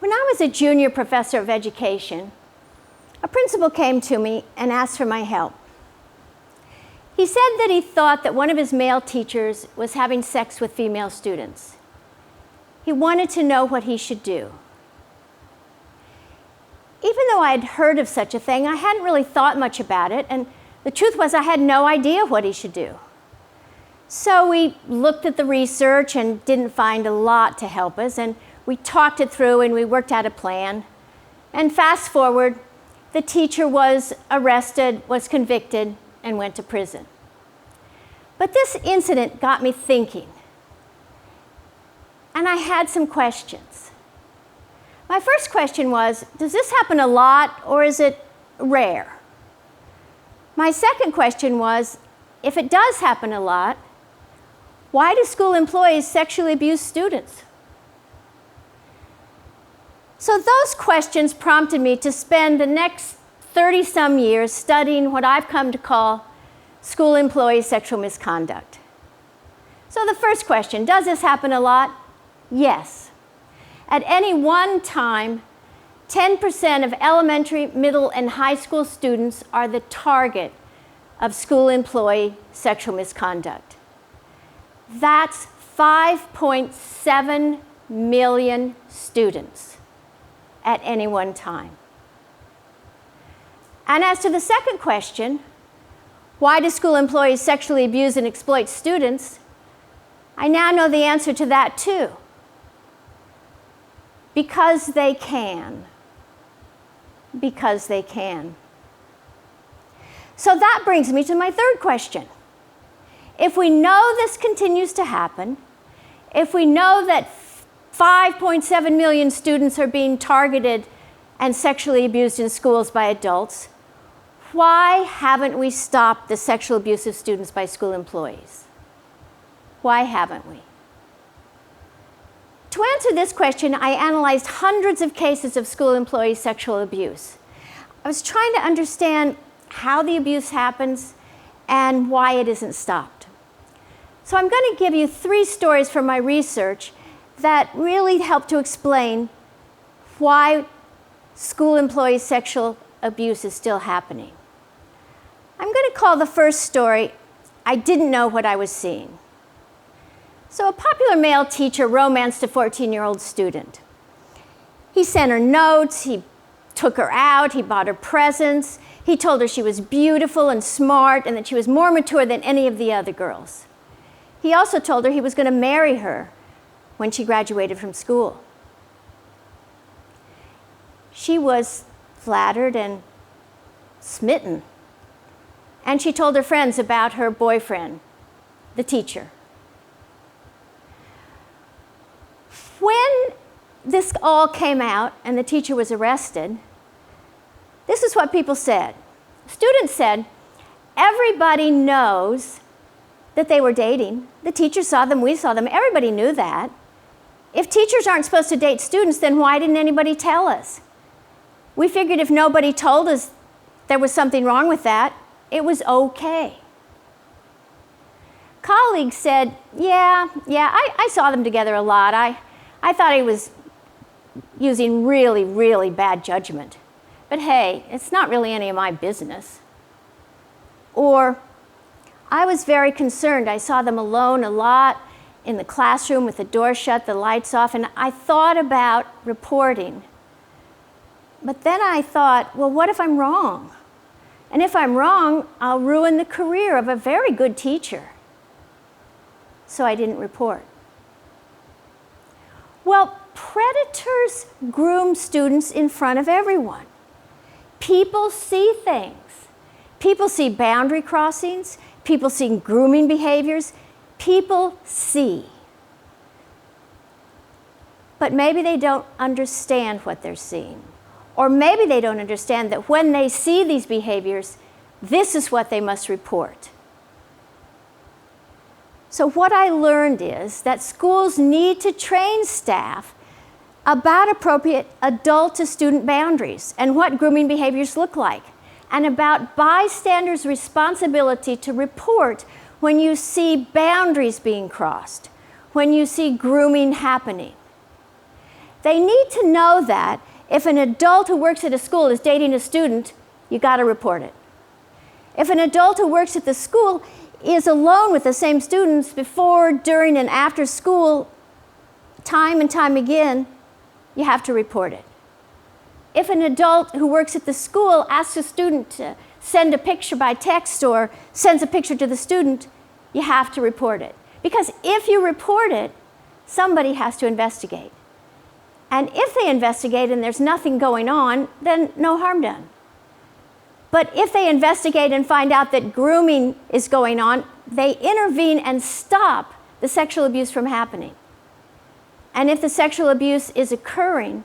When I was a junior professor of education, a principal came to me and asked for my help. He said that he thought that one of his male teachers was having sex with female students. He wanted to know what he should do. Even though I had heard of such a thing, I hadn't really thought much about it, and the truth was I had no idea what he should do. So we looked at the research and didn't find a lot to help us, and we talked it through and we worked out a plan. And fast forward, the teacher was arrested, was convicted, and went to prison. But this incident got me thinking, and I had some questions. My first question was, does this happen a lot or is it rare? My second question was, if it does happen a lot, why do school employees sexually abuse students? So those questions prompted me to spend the next 30-some years studying what I've come to call school employee sexual misconduct. So the first question, does this happen a lot? Yes. At any one time, 10% of elementary, middle, and high school students are the target of school employee sexual misconduct. That's 5.7 million students at any one time. And as to the second question, why do school employees sexually abuse and exploit students? I now know the answer to that too. Because they can. Because they can. So that brings me to my third question. If we know this continues to happen, if we know that 5.7 million students are being targeted and sexually abused in schools by adults, why haven't we stopped the sexual abuse of students by school employees? Why haven't we? To answer this question, I analyzed hundreds of cases of school employee sexual abuse. I was trying to understand how the abuse happens and why it isn't stopped. So I'm going to give you 3 stories from my research that really help to explain why school employee sexual abuse is still happening. I'm going to call the first story, I Didn't Know What I Was Seeing. So a popular male teacher romanced a 14-year-old student. He sent her notes, he took her out, he bought her presents, he told her she was beautiful and smart and that she was more mature than any of the other girls. He also told her he was going to marry her when she graduated from school. She was flattered and smitten. And she told her friends about her boyfriend, the teacher. When this all came out and the teacher was arrested, this is what people said. Students said, everybody knows that they were dating. The teacher saw them, we saw them, everybody knew that. If teachers aren't supposed to date students, then why didn't anybody tell us? We figured if nobody told us there was something wrong with that, it was okay. Colleagues said, yeah, I saw them together a lot. I thought he was using really, really bad judgment. But hey, it's not really any of my business. Or, I was very concerned. I saw them alone a lot in the classroom with the door shut, the lights off, and I thought about reporting. But then I thought, well, what if I'm wrong? And if I'm wrong, I'll ruin the career of a very good teacher. So I didn't report. Well, predators groom students in front of everyone. People see things. People see boundary crossings. People see grooming behaviors. People see. But maybe they don't understand what they're seeing. Or maybe they don't understand that when they see these behaviors, this is what they must report. So what I learned is that schools need to train staff about appropriate adult-to-student boundaries and what grooming behaviors look like, and about bystanders' responsibility to report when you see boundaries being crossed, when you see grooming happening. They need to know that if an adult who works at a school is dating a student, you got to report it. If an adult who works at the school is alone with the same students before, during, and after school, time and time again, you have to report it. If an adult who works at the school asks a student to send a picture by text or sends a picture to the student, you have to report it. Because if you report it, somebody has to investigate. And if they investigate and there's nothing going on, then no harm done. But if they investigate and find out that grooming is going on, they intervene and stop the sexual abuse from happening. And if the sexual abuse is occurring,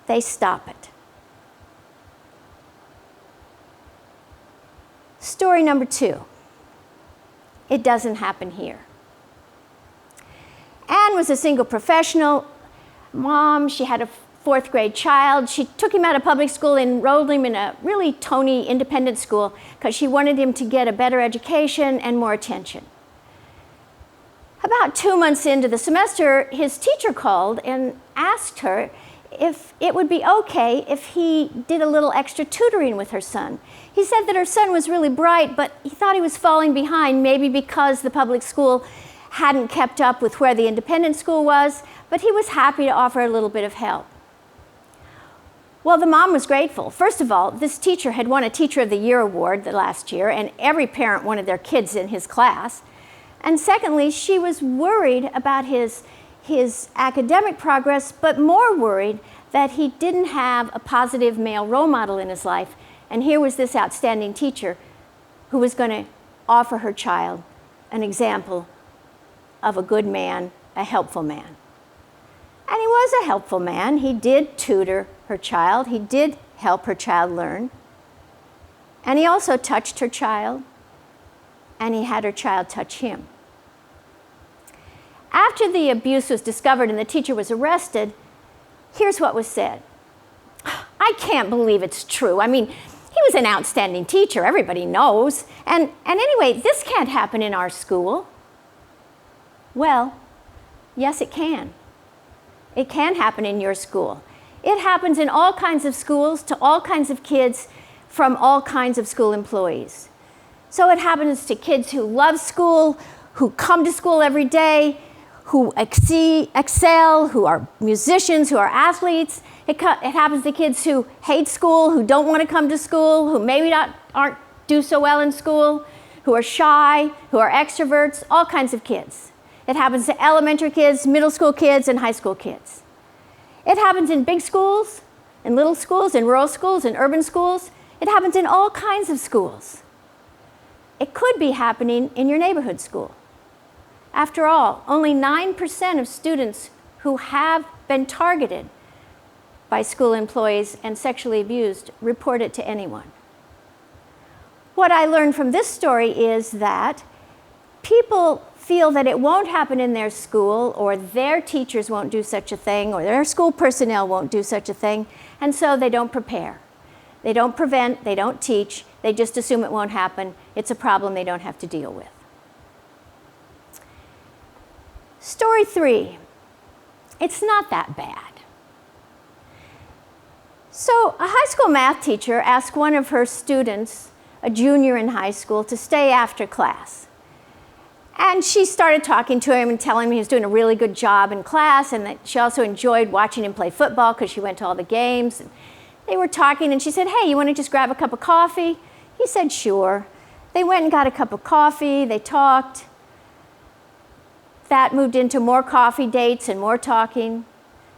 they stop it. Story number 2. It doesn't happen here. Anne was a single professional mom. She had a 4th grade child. She took him out of public school and enrolled him in a really Tony independent school because she wanted him to get a better education and more attention. About 2 months into the semester, his teacher called and asked her if it would be okay if he did a little extra tutoring with her son. He said that her son was really bright, but he thought he was falling behind, maybe because the public school hadn't kept up with where the independent school was, but he was happy to offer a little bit of help. Well, the mom was grateful. First of all, this teacher had won a Teacher of the Year award the last year, and every parent wanted their kids in his class. And secondly, she was worried about his academic progress, but more worried that he didn't have a positive male role model in his life. And here was this outstanding teacher who was going to offer her child an example of a good man, a helpful man. And he was a helpful man. He did tutor her child. He did help her child learn. And he also touched her child, and he had her child touch him. After the abuse was discovered and the teacher was arrested, here's what was said. I can't believe it's true. I mean, he was an outstanding teacher, everybody knows. And anyway, this can't happen in our school. Well, yes, it can. It can happen in your school. It happens in all kinds of schools to all kinds of kids from all kinds of school employees. So it happens to kids who love school, who come to school every day, who excel, who are musicians, who are athletes. It happens to kids who hate school, who don't want to come to school, who maybe aren't do so well in school, who are shy, who are extroverts, all kinds of kids. It happens to elementary kids, middle school kids, and high school kids. It happens in big schools, in little schools, in rural schools, in urban schools. It happens in all kinds of schools. It could be happening in your neighborhood school. After all, only 9% of students who have been targeted by school employees and sexually abused report it to anyone. What I learned from this story is that people feel that it won't happen in their school, or their teachers won't do such a thing, or their school personnel won't do such a thing, and so they don't prepare. They don't prevent, they don't teach, they just assume it won't happen. It's a problem they don't have to deal with. Story 3, it's not that bad. So a high school math teacher asked one of her students, a junior in high school, to stay after class. And she started talking to him and telling him he was doing a really good job in class, and that she also enjoyed watching him play football because she went to all the games. And they were talking, and she said, "Hey, you want to just grab a cup of coffee?" He said, "Sure." They went and got a cup of coffee. They talked. That moved into more coffee dates and more talking.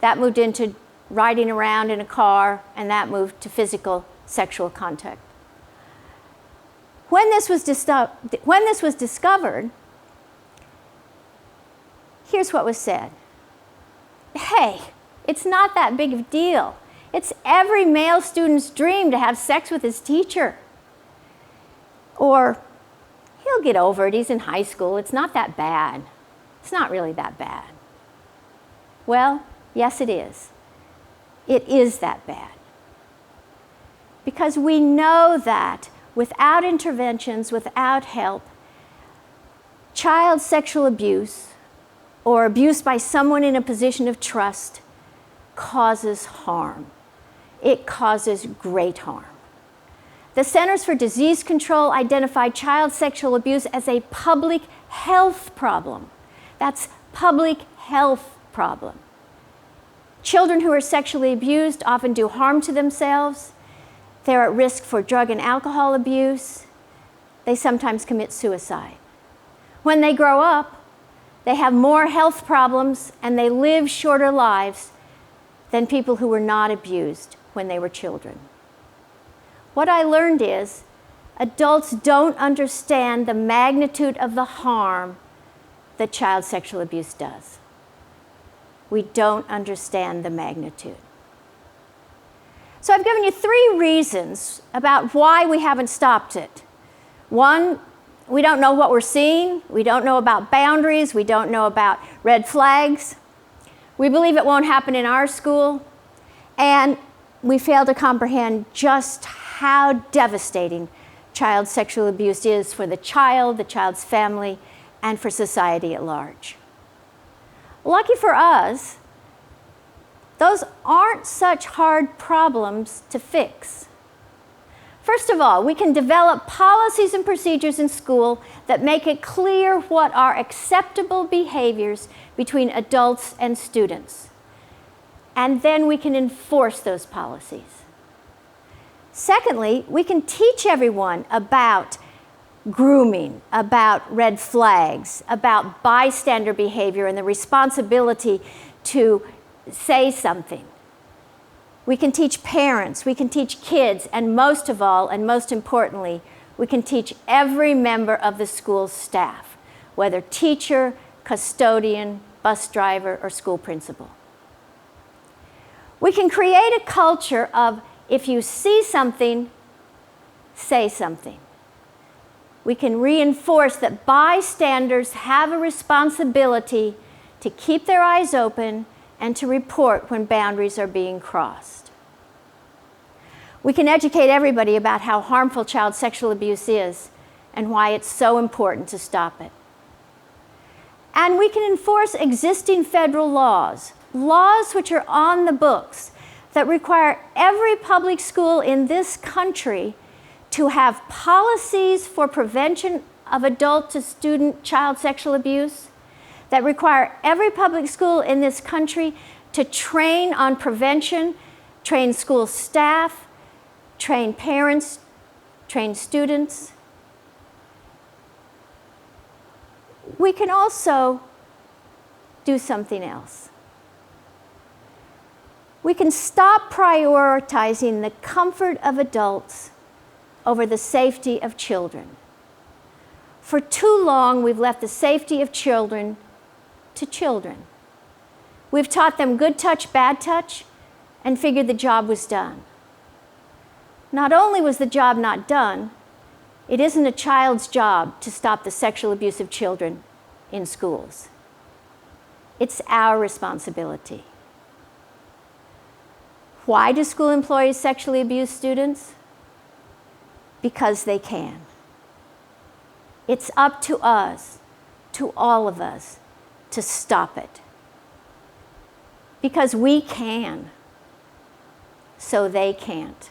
That moved into riding around in a car, and that moved to physical sexual contact. When this was discovered, here's what was said. Hey, it's not that big of a deal. It's every male student's dream to have sex with his teacher. Or, he'll get over it, he's in high school, it's not that bad. It's not really that bad. Well, yes it is. It is that bad. Because we know that without interventions, without help, child sexual abuse or abuse by someone in a position of trust causes harm. It causes great harm. The Centers for Disease Control identified child sexual abuse as a public health problem. That's public health problem. Children who are sexually abused often do harm to themselves. They're at risk for drug and alcohol abuse. They sometimes commit suicide. When they grow up, they have more health problems and they live shorter lives than people who were not abused when they were children. What I learned is adults don't understand the magnitude of the harm that child sexual abuse does. We don't understand the magnitude. So I've given you 3 reasons about why we haven't stopped it. 1, we don't know what we're seeing. We don't know about boundaries. We don't know about red flags. We believe it won't happen in our school. And we fail to comprehend just how devastating child sexual abuse is for the child's family, and for society at large. Lucky for us, those aren't such hard problems to fix. First of all, we can develop policies and procedures in school that make it clear what are acceptable behaviors between adults and students. And then we can enforce those policies. Secondly, we can teach everyone about grooming, about red flags, about bystander behavior and the responsibility to say something. We can teach parents, we can teach kids, and most of all, and most importantly, we can teach every member of the school's staff, whether teacher, custodian, bus driver, or school principal. We can create a culture of, if you see something, say something. We can reinforce that bystanders have a responsibility to keep their eyes open and to report when boundaries are being crossed. We can educate everybody about how harmful child sexual abuse is and why it's so important to stop it. And we can enforce existing federal laws which are on the books that require every public school in this country to have policies for prevention of adult to student child sexual abuse, that require every public school in this country to train on prevention, train school staff, train parents, train students. We can also do something else. We can stop prioritizing the comfort of adults over the safety of children. For too long, we've left the safety of children to children. We've taught them good touch, bad touch, and figured the job was done. Not only was the job not done, it isn't a child's job to stop the sexual abuse of children in schools. It's our responsibility. Why do school employees sexually abuse students? Because they can. It's up to us, to all of us, to stop it. Because we can, so they can't.